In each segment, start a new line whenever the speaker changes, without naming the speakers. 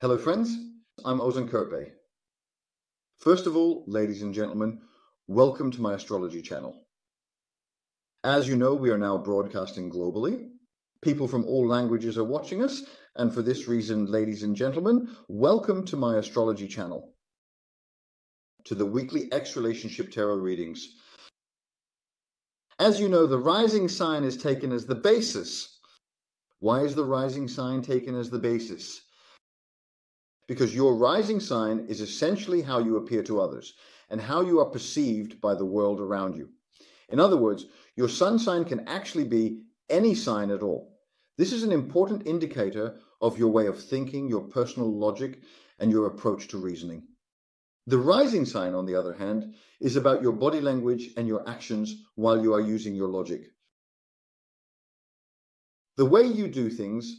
Hello friends, I'm Ozan Kirpe. First of all, ladies and gentlemen, welcome to my astrology channel. As you know, we are now broadcasting globally. People from all languages are watching us, and for this reason, ladies and gentlemen, welcome to my astrology channel, to the weekly X-Relationship Tarot readings. As you know, the rising sign is taken as the basis. Why is the rising sign taken as the basis? Because your rising sign is essentially how you appear to others and how you are perceived by the world around you. In other words, your sun sign can actually be any sign at all. This is an important indicator of your way of thinking, your personal logic, and your approach to reasoning. The rising sign, on the other hand, is about your body language and your actions while you are using your logic. The way you do things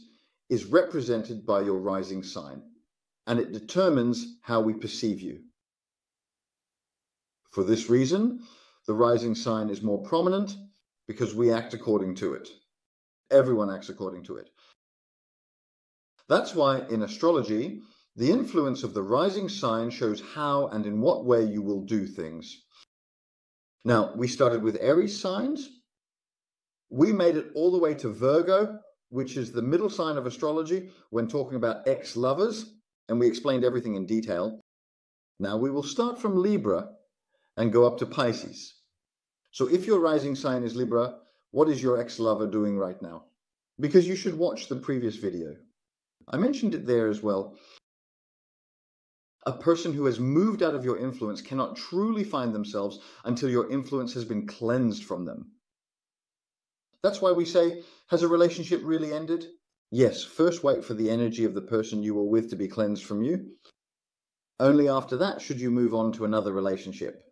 is represented by your rising sign, and it determines how we perceive you. For this reason, the rising sign is more prominent because we act according to it. Everyone acts according to it. That's why in astrology, the influence of the rising sign shows how and in what way you will do things. Now, we started with Aries signs. We made it all the way to Virgo, which is the middle sign of astrology when talking about ex-lovers, and we explained everything in detail. Now we will start from Libra and go up to Pisces. So if your rising sign is Libra, what is your ex-lover doing right now? Because you should watch the previous video. I mentioned it there as well. A person who has moved out of your influence cannot truly find themselves until your influence has been cleansed from them. That's why we say, has a relationship really ended? Yes, first wait for the energy of the person you were with to be cleansed from you. Only after that should you move on to another relationship.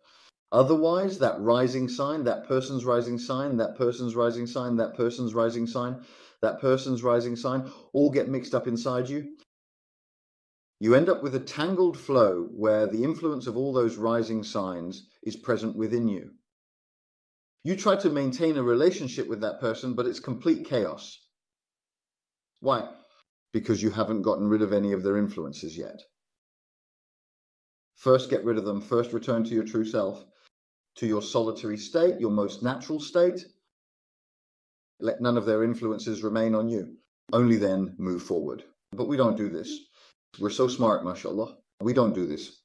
Otherwise, that rising sign, that person's rising sign, that person's rising sign, that person's rising sign, that person's rising sign, all get mixed up inside you. You end up with a tangled flow where the influence of all those rising signs is present within you. You try to maintain a relationship with that person, but it's complete chaos. Why? Because you haven't gotten rid of any of their influences yet. First, get rid of them. First, return to your true self, to your solitary state, your most natural state. Let none of their influences remain on you. Only then move forward. But we don't do this. We're so smart, mashallah. We don't do this.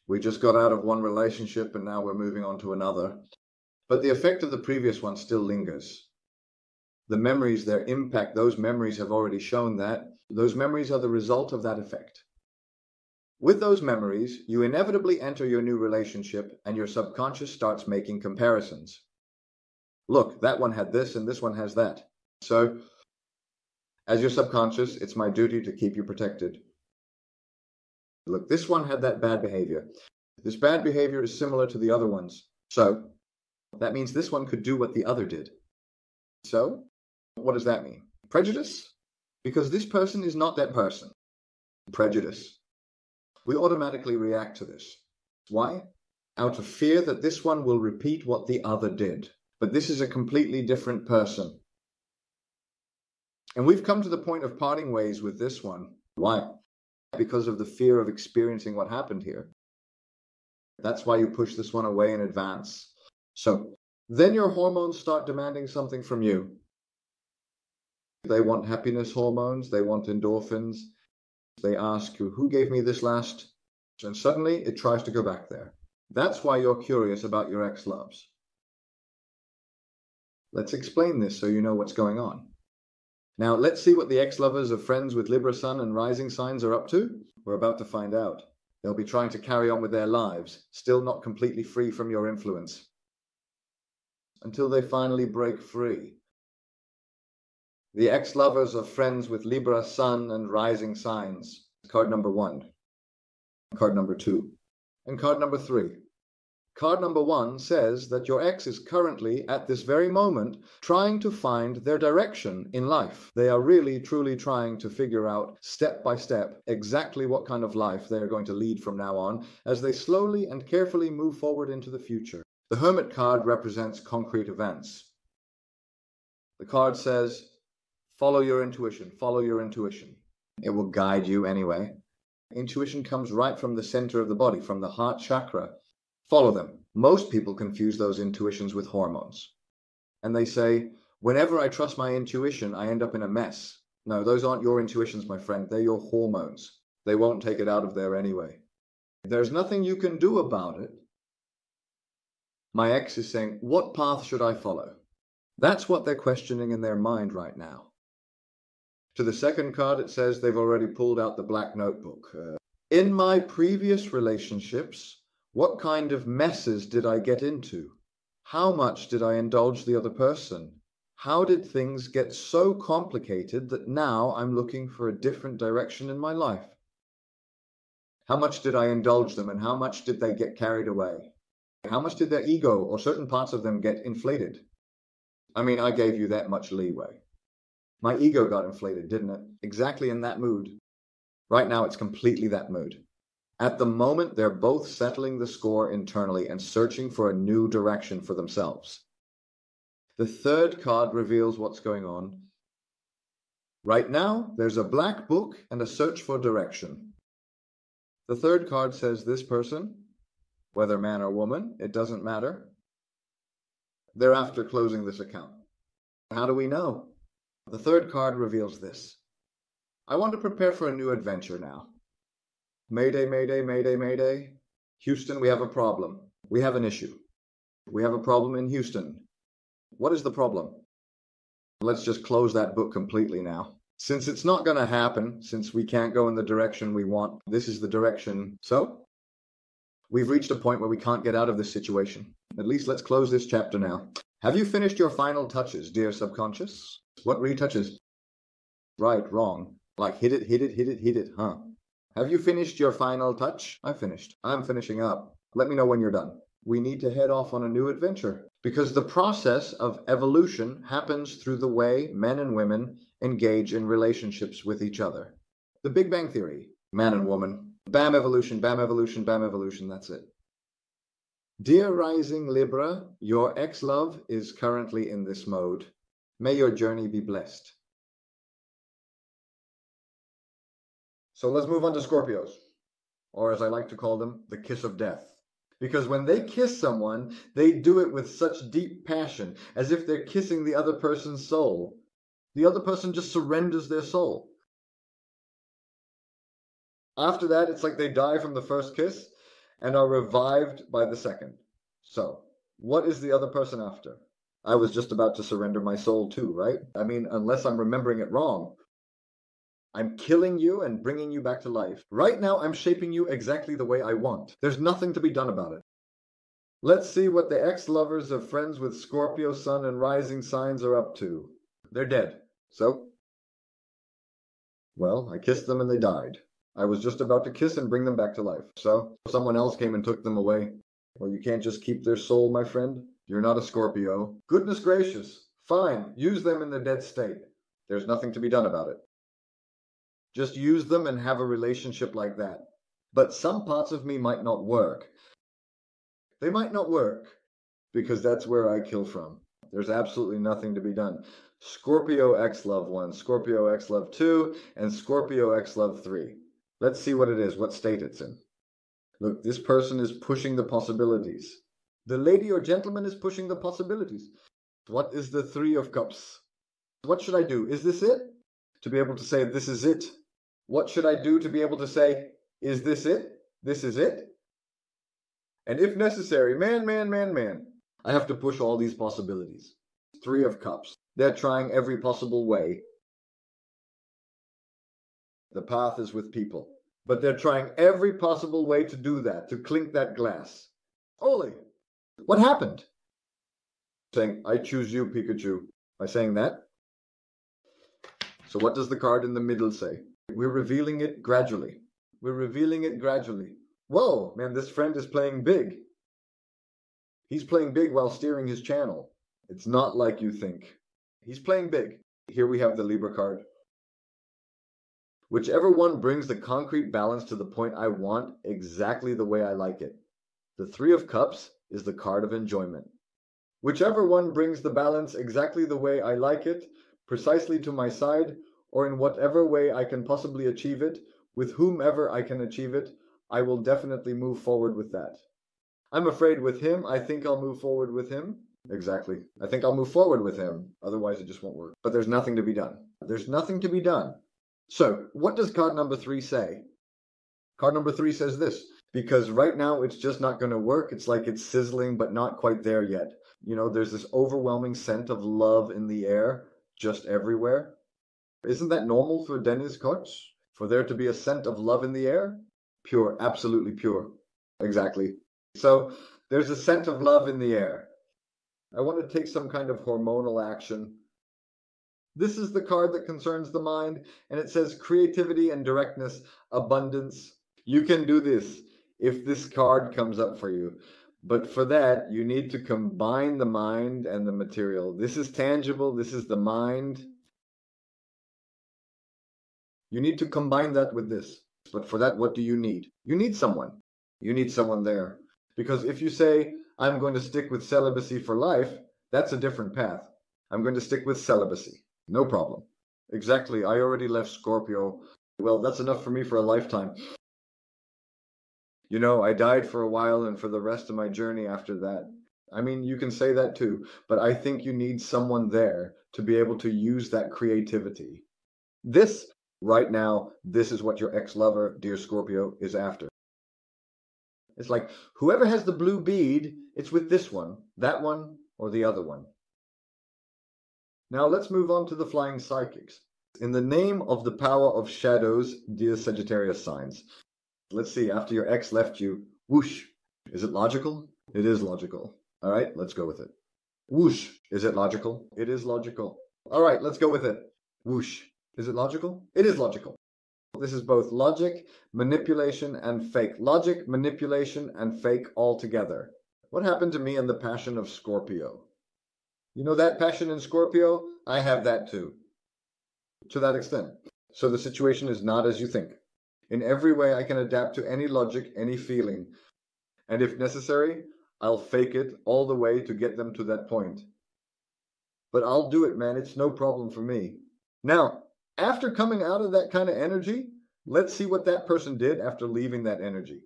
We just got out of one relationship and now we're moving on to another. But the effect of the previous one still lingers. The memories, their impact, those memories have already shown that. Those memories are the result of that effect. With those memories, you inevitably enter your new relationship and your subconscious starts making comparisons. Look, that one had this and this one has that. So, as your subconscious, it's my duty to keep you protected. Look, this one had that bad behavior. This bad behavior is similar to the other ones. So, that means this one could do what the other did. So, what does that mean? Prejudice? Because this person is not that person. Prejudice. We automatically react to this. Why? Out of fear that this one will repeat what the other did. But this is a completely different person. And we've come to the point of parting ways with this one. Why? Because of the fear of experiencing what happened here. That's why you push this one away in advance. So, then your hormones start demanding something from you. They want happiness hormones, they want endorphins. They ask you, who gave me this last? And suddenly it tries to go back there. That's why you're curious about your ex-loves. Let's explain this so you know what's going on. Now, let's see what the ex-lovers of friends with Libra Sun and rising signs are up to. We're about to find out. They'll be trying to carry on with their lives, still not completely free from your influence. Until they finally break free. The ex-lovers of friends with Libra Sun and rising signs. Card number 1. Card number 2. And card number 3. Card number 1 says that your ex is currently, at this very moment, trying to find their direction in life. They are really, truly trying to figure out, step by step, exactly what kind of life they are going to lead from now on, as they slowly and carefully move forward into the future. The Hermit card represents concrete events. The card says, Follow your intuition. Follow your intuition. It will guide you anyway. Intuition comes right from the center of the body, from the heart chakra. Follow them. Most people confuse those intuitions with hormones. And they say, whenever I trust my intuition, I end up in a mess. No, those aren't your intuitions, my friend. They're your hormones. They won't take it out of there anyway. There's nothing you can do about it. My ex is saying, what path should I follow? That's what they're questioning in their mind right now. To the second card, it says they've already pulled out the black notebook. In my previous relationships, what kind of messes did I get into? How much did I indulge the other person? How did things get so complicated that now I'm looking for a different direction in my life? How much did I indulge them, and how much did they get carried away? How much did their ego or certain parts of them get inflated? I mean, I gave you that much leeway. My ego got inflated, didn't it? Exactly in that mood. Right now, it's completely that mood. At the moment, they're both settling the score internally and searching for a new direction for themselves. The third card reveals what's going on. Right now, there's a black book and a search for direction. The third card says this person, whether man or woman, it doesn't matter, they're after closing this account. How do we know? The third card reveals this. I want to prepare for a new adventure now. Mayday, mayday, mayday, mayday. Houston, we have a problem. We have an issue. We have a problem in Houston. What is the problem? Let's just close that book completely now. Since it's not going to happen, since we can't go in the direction we want, this is the direction. So, we've reached a point where we can't get out of this situation. At least let's close this chapter now. Have you finished your final touches, dear subconscious? What retouches? Right, wrong. Like hit it, huh? Have you finished your final touch? I finished. I'm finishing up. Let me know when you're done. We need to head off on a new adventure because the process of evolution happens through the way men and women engage in relationships with each other. The Big Bang Theory, man and woman, bam evolution, bam evolution, bam evolution, that's it. Dear rising Libra, your ex-love is currently in this mode. May your journey be blessed. So let's move on to Scorpios, or as I like to call them, the kiss of death. Because when they kiss someone, they do it with such deep passion, as if they're kissing the other person's soul. The other person just surrenders their soul. After that, it's like they die from the first kiss and are revived by the second. So, what is the other person after? I was just about to surrender my soul too, right? I mean, unless I'm remembering it wrong. I'm killing you and bringing you back to life. Right now, I'm shaping you exactly the way I want. There's nothing to be done about it. Let's see what the ex-lovers of friends with Scorpio, Sun, and rising signs are up to. They're dead. So? Well, I kissed them and they died. I was just about to kiss and bring them back to life. So, someone else came and took them away. Well, you can't just keep their soul, my friend. You're not a Scorpio. Goodness gracious. Fine, use them in their dead state. There's nothing to be done about it. Just use them and have a relationship like that. But some parts of me might not work. They might not work, because that's where I kill from. There's absolutely nothing to be done. Scorpio X Love 1, Scorpio X Love 2, and Scorpio X Love 3. Let's see what it is, what state it's in. Look, this person is pushing the possibilities. The lady or gentleman is pushing the possibilities. What is the Three of Cups? What should I do? Is this it? To be able to say, this is it. What should I do to be able to say, is this it? This is it? And if necessary, man, I have to push all these possibilities. Three of Cups. They're trying every possible way. The path is with people. But they're trying every possible way to do that, to clink that glass. Oli, what happened? Saying, I choose you, Pikachu. By saying that. So what does the card in the middle say? We're revealing it gradually. We're revealing it gradually. Whoa, man, this friend is playing big. He's playing big while steering his channel. It's not like you think. He's playing big. Here we have the Libra card. Whichever one brings the concrete balance to the point I want exactly the way I like it. The Three of Cups is the card of enjoyment. Whichever one brings the balance exactly the way I like it precisely to my side, or in whatever way I can possibly achieve it, with whomever I can achieve it, I will definitely move forward with that. I'm afraid with him, I think I'll move forward with him. Exactly. I think I'll move forward with him. Otherwise, it just won't work. But there's nothing to be done. There's nothing to be done. So, what does card number 3 say? Card number 3 says this, because right now it's just not going to work. It's like it's sizzling, but not quite there yet. You know, there's this overwhelming scent of love in the air, just everywhere. Isn't that normal for Dennis Koch? For there to be a scent of love in the air? Pure, absolutely pure. Exactly. So, there's a scent of love in the air. I want to take some kind of hormonal action. This is the card that concerns the mind, and it says creativity and directness, abundance. You can do this if this card comes up for you. But for that, you need to combine the mind and the material. This is tangible. This is the mind. You need to combine that with this. But for that, what do you need? You need someone. You need someone there. Because if you say, I'm going to stick with celibacy for life, that's a different path. I'm going to stick with celibacy. No problem. Exactly. I already left Scorpio. Well, that's enough for me for a lifetime. You know, I died for a while and for the rest of my journey after that. I mean, you can say that too, but I think you need someone there to be able to use that creativity. This, right now, this is what your ex-lover, dear Scorpio, is after. It's like, whoever has the blue bead, it's with this one, that one, or the other one. Now let's move on to the flying psychics. In the name of the power of shadows, dear Sagittarius signs. Let's see, after your ex left you, whoosh. Is it logical? It is logical. All right, let's go with it. Whoosh. Is it logical? It is logical. All right, let's go with it. Whoosh. Is it logical? It is logical. This is both logic, manipulation, and fake. Logic, manipulation, and fake all together. What happened to me in the passion of Scorpio? You know that passion in Scorpio? I have that too. To that extent. So the situation is not as you think. In every way I can adapt to any logic, any feeling. And if necessary, I'll fake it all the way to get them to that point. But I'll do it, man. It's no problem for me. Now, after coming out of that kind of energy, let's see what that person did after leaving that energy.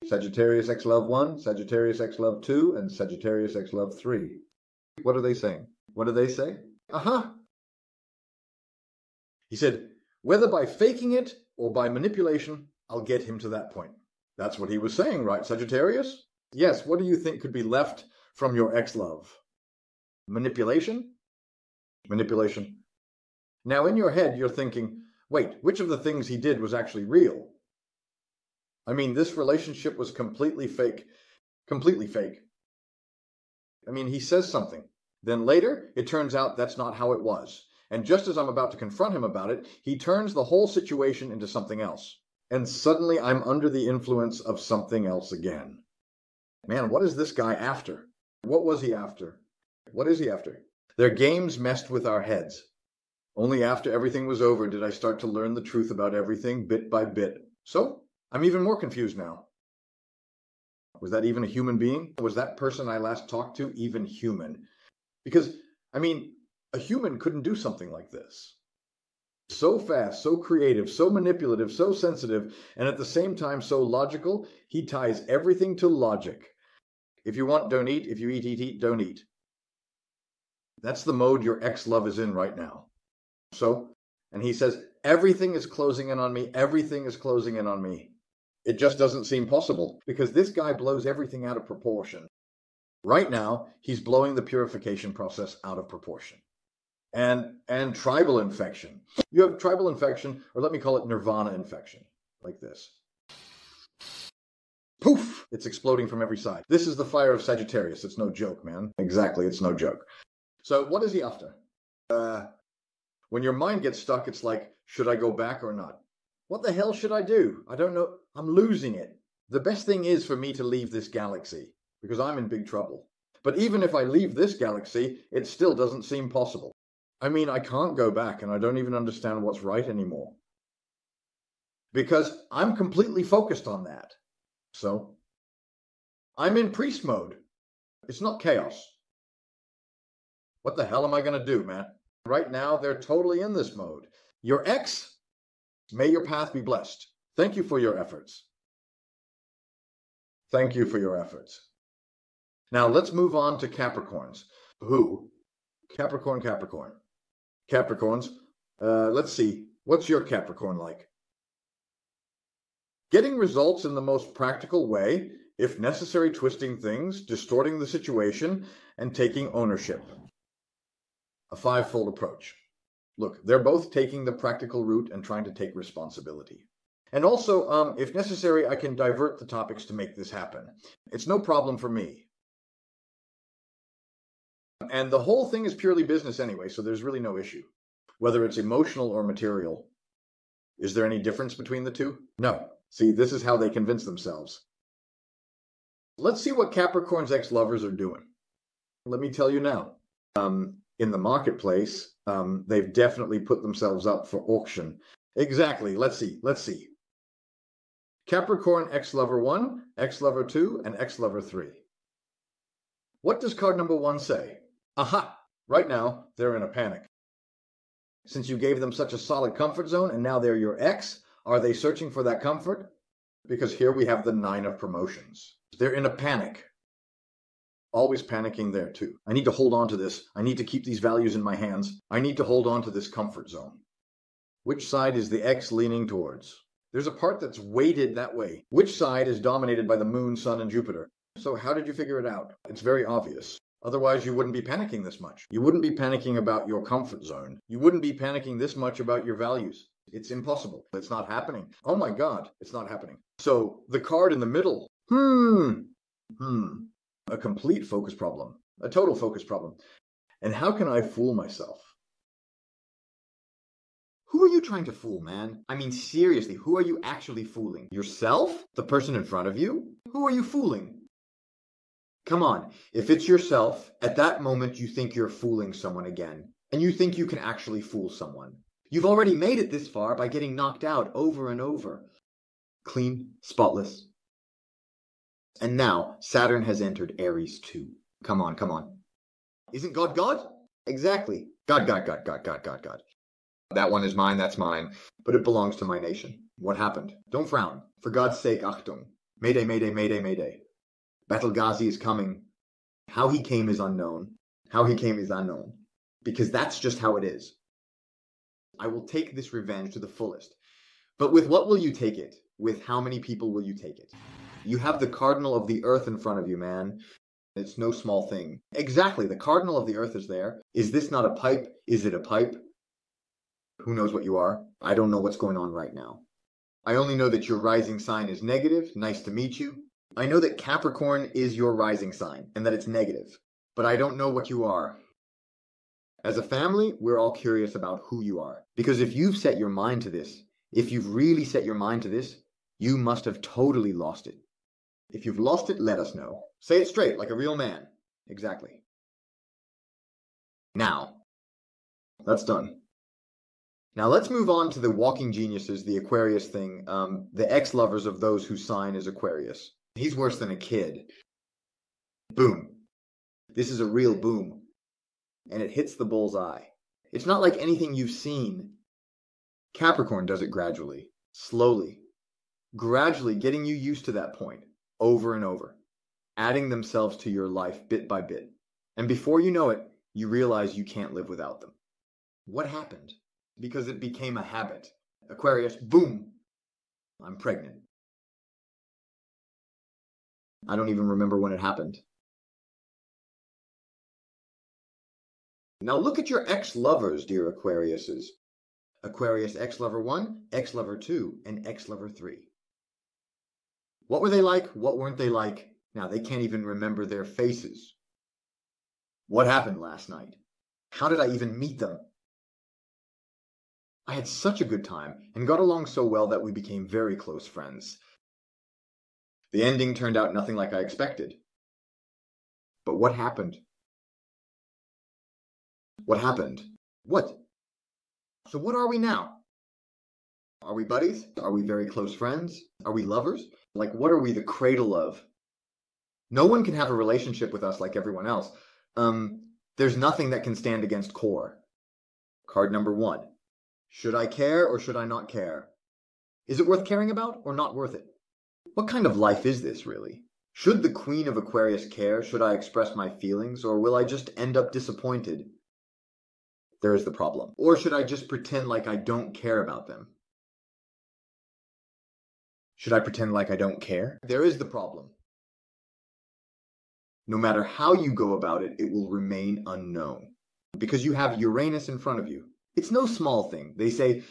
Sagittarius X Love 1, Sagittarius X Love 2, and Sagittarius X Love 3. What are they saying? What do they say? Aha! He said, whether by faking it or by manipulation, I'll get him to that point. That's what he was saying, right, Sagittarius? Yes, what do you think could be left from your ex-love? Manipulation? Manipulation. Now, in your head, you're thinking, wait, which of the things he did was actually real? I mean, this relationship was completely fake. Completely fake. I mean, he says something. Then later, it turns out that's not how it was. And just as I'm about to confront him about it, he turns the whole situation into something else. And suddenly I'm under the influence of something else again. Man, what is this guy after? What was he after? What is he after? Their games messed with our heads. Only after everything was over did I start to learn the truth about everything bit by bit. So, I'm even more confused now. Was that even a human being? Was that person I last talked to even human? Because, I mean, a human couldn't do something like this. So fast, so creative, so manipulative, so sensitive, and at the same time so logical, he ties everything to logic. If you want, don't eat. If you eat, don't eat. That's the mode your ex-love is in right now. So, and he says, everything is closing in on me, everything is closing in on me. It just doesn't seem possible, because this guy blows everything out of proportion. Right now, he's blowing the purification process out of proportion. And tribal infection. You have tribal infection, or let me call it nirvana infection, like this. Poof! It's exploding from every side. This is the fire of Sagittarius. It's no joke, man. Exactly, it's no joke. So what is he after? When your mind gets stuck, it's like, should I go back or not? What the hell should I do? I don't know. I'm losing it. The best thing is for me to leave this galaxy, because I'm in big trouble. But even if I leave this galaxy, it still doesn't seem possible. I mean, I can't go back, and I don't even understand what's right anymore. Because I'm completely focused on that. So, I'm in priest mode. It's not chaos. What the hell am I going to do, man? Right now, they're totally in this mode. Your ex, may your path be blessed. Thank you for your efforts. Thank you for your efforts. Now, let's move on to Capricorns. Who? Capricorn. Capricorns. Let's see. What's your Capricorn like? Getting results in the most practical way, if necessary, twisting things, distorting the situation, and taking ownership. A five-fold approach. Look, they're both taking the practical route and trying to take responsibility. And also, if necessary, I can divert the topics to make this happen. It's no problem for me. And the whole thing is purely business anyway, so there's really no issue. Whether it's emotional or material. Is there any difference between the two? No. See, this is how they convince themselves. Let's see what Capricorn's ex-lovers are doing. Let me tell you now. In the marketplace, they've definitely put themselves up for auction. Exactly. Let's see. Capricorn ex-lover 1, ex-lover 2, and ex-lover 3. What does card number 1 say? Aha! Right now, they're in a panic. Since you gave them such a solid comfort zone and now they're your ex, are they searching for that comfort? Because here we have the 9 of promotions. They're in a panic. Always panicking there too. I need to hold on to this. I need to keep these values in my hands. I need to hold on to this comfort zone. Which side is the ex leaning towards? There's a part that's weighted that way. Which side is dominated by the moon, sun, and Jupiter? So how did you figure it out? It's very obvious. Otherwise, you wouldn't be panicking this much. You wouldn't be panicking about your comfort zone. You wouldn't be panicking this much about your values. It's impossible. It's not happening. Oh my God, it's not happening. So the card in the middle, a complete focus problem, a total focus problem. And how can I fool myself? Who are you trying to fool, man? I mean, seriously, who are you actually fooling? Yourself? The person in front of you? Who are you fooling? Come on, if it's yourself, at that moment you think you're fooling someone again, and you think you can actually fool someone. You've already made it this far by getting knocked out over and over. Clean, spotless. And now, Saturn has entered Aries too. Come on. Isn't God God? Exactly. God. That one is mine, that's mine. But it belongs to my nation. What happened? Don't frown. For God's sake, Achtung. Mayday. Battle Ghazi is coming. How he came is unknown. Because that's just how it is. I will take this revenge to the fullest. But with what will you take it? With how many people will you take it? You have the cardinal of the earth in front of you, man. It's no small thing. Exactly, the cardinal of the earth is there. Is this not a pipe? Is it a pipe? Who knows what you are? I don't know what's going on right now. I only know that your rising sign is negative. Nice to meet you. I know that Capricorn is your rising sign, and that it's negative. But I don't know what you are. As a family, we're all curious about who you are. Because if you've set your mind to this, if you've really set your mind to this, you must have totally lost it. If you've lost it, let us know. Say it straight, like a real man. Exactly. Now, that's done. Now let's move on to the walking geniuses, the Aquarius thing, the ex-lovers of those whose sign is Aquarius. He's worse than a kid. Boom. This is a real boom. And it hits the bull's eye. It's not like anything you've seen. Capricorn does it gradually, slowly, gradually getting you used to that point, over and over, adding themselves to your life bit by bit. And before you know it, you realize you can't live without them. What happened? Because it became a habit. Aquarius, boom, I'm pregnant. I don't even remember when it happened. Now look at your ex-lovers, dear Aquariuses. Aquarius ex-lover 1, ex-lover 2, and ex-lover 3. What were they like? What weren't they like? Now they can't even remember their faces. What happened last night? How did I even meet them? I had such a good time and got along so well that we became very close friends. The ending turned out nothing like I expected. But what happened? What happened? What? So what are we now? Are we buddies? Are we very close friends? Are we lovers? Like, what are we the cradle of? No one can have a relationship with us like everyone else. There's nothing that can stand against core. Card number 1. Should I care or should I not care? Is it worth caring about or not worth it? What kind of life is this, really? Should the Queen of Aquarius care? Should I express my feelings, or will I just end up disappointed? There is the problem. Or should I just pretend like I don't care about them? Should I pretend like I don't care? There is the problem. No matter how you go about it, it will remain unknown. Because you have Uranus in front of you. It's no small thing. They say,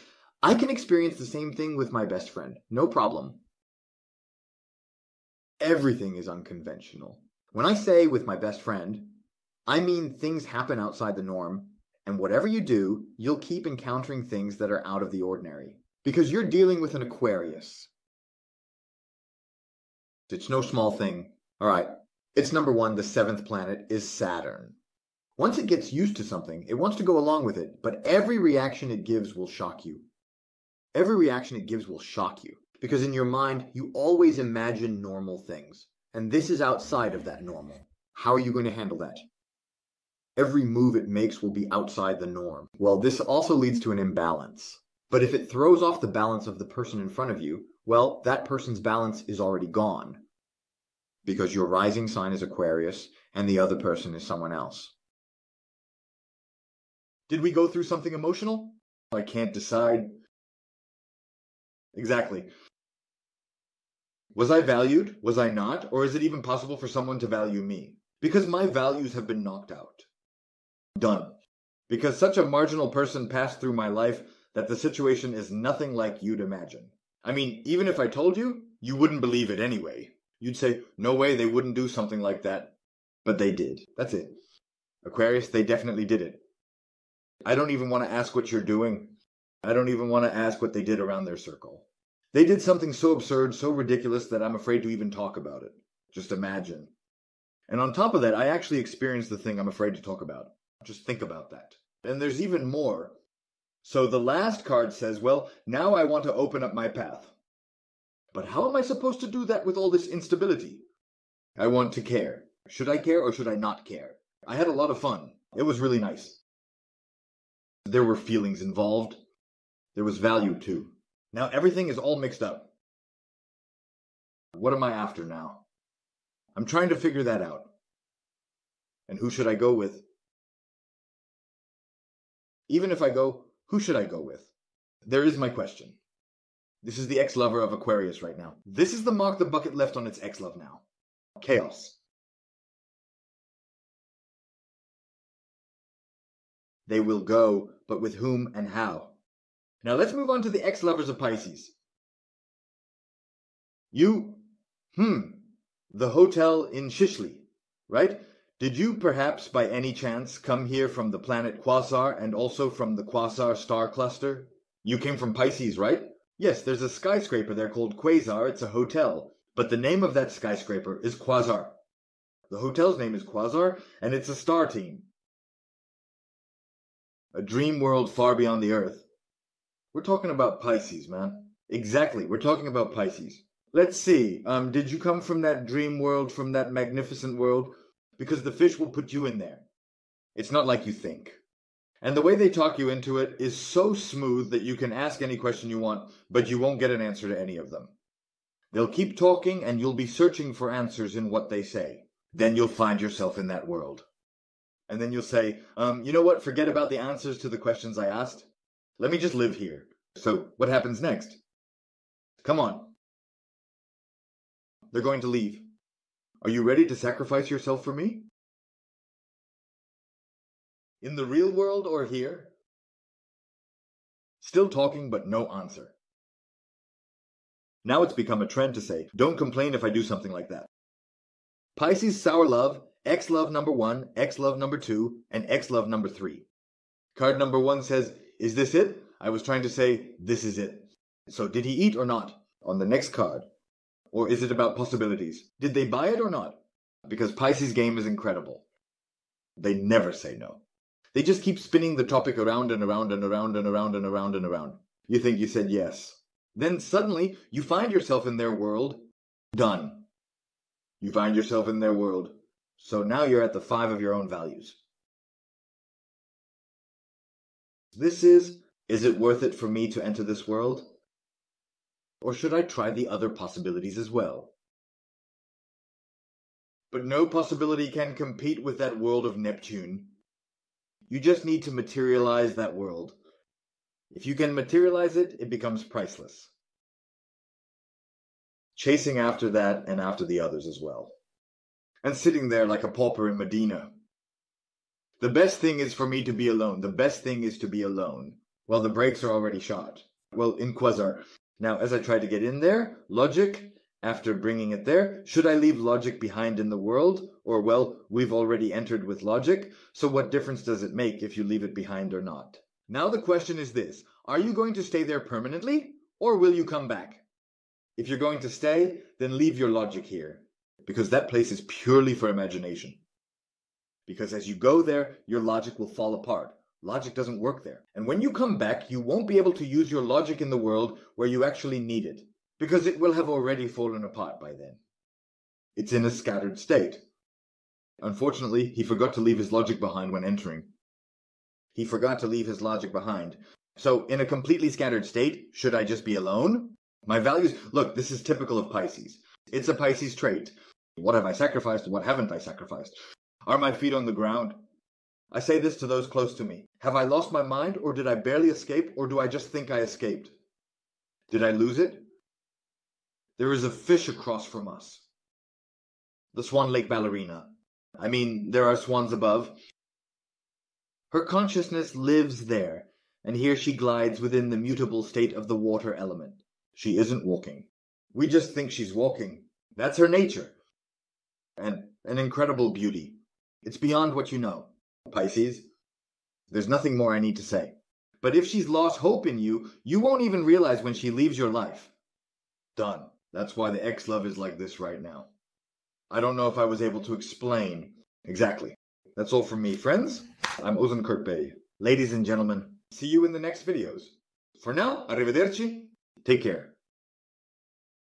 I can experience the same thing with my best friend. No problem. Everything is unconventional. When I say with my best friend, I mean things happen outside the norm, and whatever you do, you'll keep encountering things that are out of the ordinary. Because you're dealing with an Aquarius. It's no small thing. All right. It's number 1, the 7th planet is Saturn. Once it gets used to something, it wants to go along with it, but every reaction it gives will shock you. Every reaction it gives will shock you, because in your mind, you always imagine normal things, and this is outside of that normal. How are you going to handle that? Every move it makes will be outside the norm. Well, this also leads to an imbalance. But if it throws off the balance of the person in front of you, well, that person's balance is already gone. Because your rising sign is Aquarius, and the other person is someone else. Did we go through something emotional? I can't decide. Exactly. Was I valued? Was I not? Or is it even possible for someone to value me? Because my values have been knocked out. Done. Because such a marginal person passed through my life that the situation is nothing like you'd imagine. I mean, even if I told you, you wouldn't believe it anyway. You'd say, no way, they wouldn't do something like that. But they did. That's it. Aquarius, they definitely did it. I don't even want to ask what you're doing. I don't even want to ask what they did around their circle. They did something so absurd, so ridiculous that I'm afraid to even talk about it. Just imagine. And on top of that, I actually experienced the thing I'm afraid to talk about. Just think about that. And there's even more. So the last card says, well, now I want to open up my path. But how am I supposed to do that with all this instability? I want to care. Should I care or should I not care? I had a lot of fun. It was really nice. There were feelings involved. There was value too. Now everything is all mixed up. What am I after now? I'm trying to figure that out. And who should I go with? Even if I go, who should I go with? There is my question. This is the ex-lover of Aquarius right now. This is the mark the bucket left on its ex-love now. Chaos. They will go, but with whom and how? Now let's move on to the ex-lovers of Pisces. The hotel in Shishli, right? Did you perhaps by any chance come here from the planet Quasar and also from the Quasar star cluster? You came from Pisces, right? Yes, there's a skyscraper there called Quasar. It's a hotel. But the name of that skyscraper is Quasar. The hotel's name is Quasar, and it's a star team. A dream world far beyond the Earth. We're talking about Pisces, man. Exactly, we're talking about Pisces. Let's see, did you come from that dream world, from that magnificent world? Because the fish will put you in there. It's not like you think. And the way they talk you into it is so smooth that you can ask any question you want, but you won't get an answer to any of them. They'll keep talking and you'll be searching for answers in what they say. Then you'll find yourself in that world. And then you'll say, you know what, forget about the answers to the questions I asked. Let me just live here. So what happens next? Come on. They're going to leave. Are you ready to sacrifice yourself for me? In the real world or here? Still talking, but no answer. Now it's become a trend to say, don't complain if I do something like that. Pisces sour love, ex-love number 1, ex-love number 2, and ex-love number 3. Card number 1 says, is this it? I was trying to say, this is it. So did he eat or not? On the next card. Or is it about possibilities? Did they buy it or not? Because Pisces' game is incredible. They never say no. They just keep spinning the topic around and around and around and around and around and around. You think you said yes. Then suddenly, you find yourself in their world. Done. You find yourself in their world. So now you're at the 5 of your own values. This is it worth it for me to enter this world? Or should I try the other possibilities as well? But no possibility can compete with that world of Neptune. You just need to materialize that world. If you can materialize it, it becomes priceless. Chasing after that and after the others as well. And sitting there like a pauper in Medina. The best thing is for me to be alone. The best thing is to be alone. Well, the brakes are already shot. Well, in Quasar. Now, as I try to get in there, logic, after bringing it there, should I leave logic behind in the world? Or, well, we've already entered with logic, so what difference does it make if you leave it behind or not? Now the question is this: are you going to stay there permanently, or will you come back? If you're going to stay, then leave your logic here, because that place is purely for imagination. Because as you go there, your logic will fall apart. Logic doesn't work there. And when you come back, you won't be able to use your logic in the world where you actually need it, because it will have already fallen apart by then. It's in a scattered state. Unfortunately, he forgot to leave his logic behind when entering. He forgot to leave his logic behind. So, in a completely scattered state, should I just be alone? My values, look, this is typical of Pisces. It's a Pisces trait. What have I sacrificed? What haven't I sacrificed? Are my feet on the ground? I say this to those close to me. Have I lost my mind, or did I barely escape, or do I just think I escaped? Did I lose it? There is a fish across from us. The Swan Lake ballerina. I mean, there are swans above. Her consciousness lives there, and here she glides within the mutable state of the water element. She isn't walking. We just think she's walking. That's her nature. And an incredible beauty. It's beyond what you know, Pisces. There's nothing more I need to say. But if she's lost hope in you, you won't even realize when she leaves your life. Done. That's why the ex-love is like this right now. I don't know if I was able to explain exactly. That's all from me, friends. I'm Ozan Kirkbey. Ladies and gentlemen, see you in the next videos. For now, arrivederci. Take care.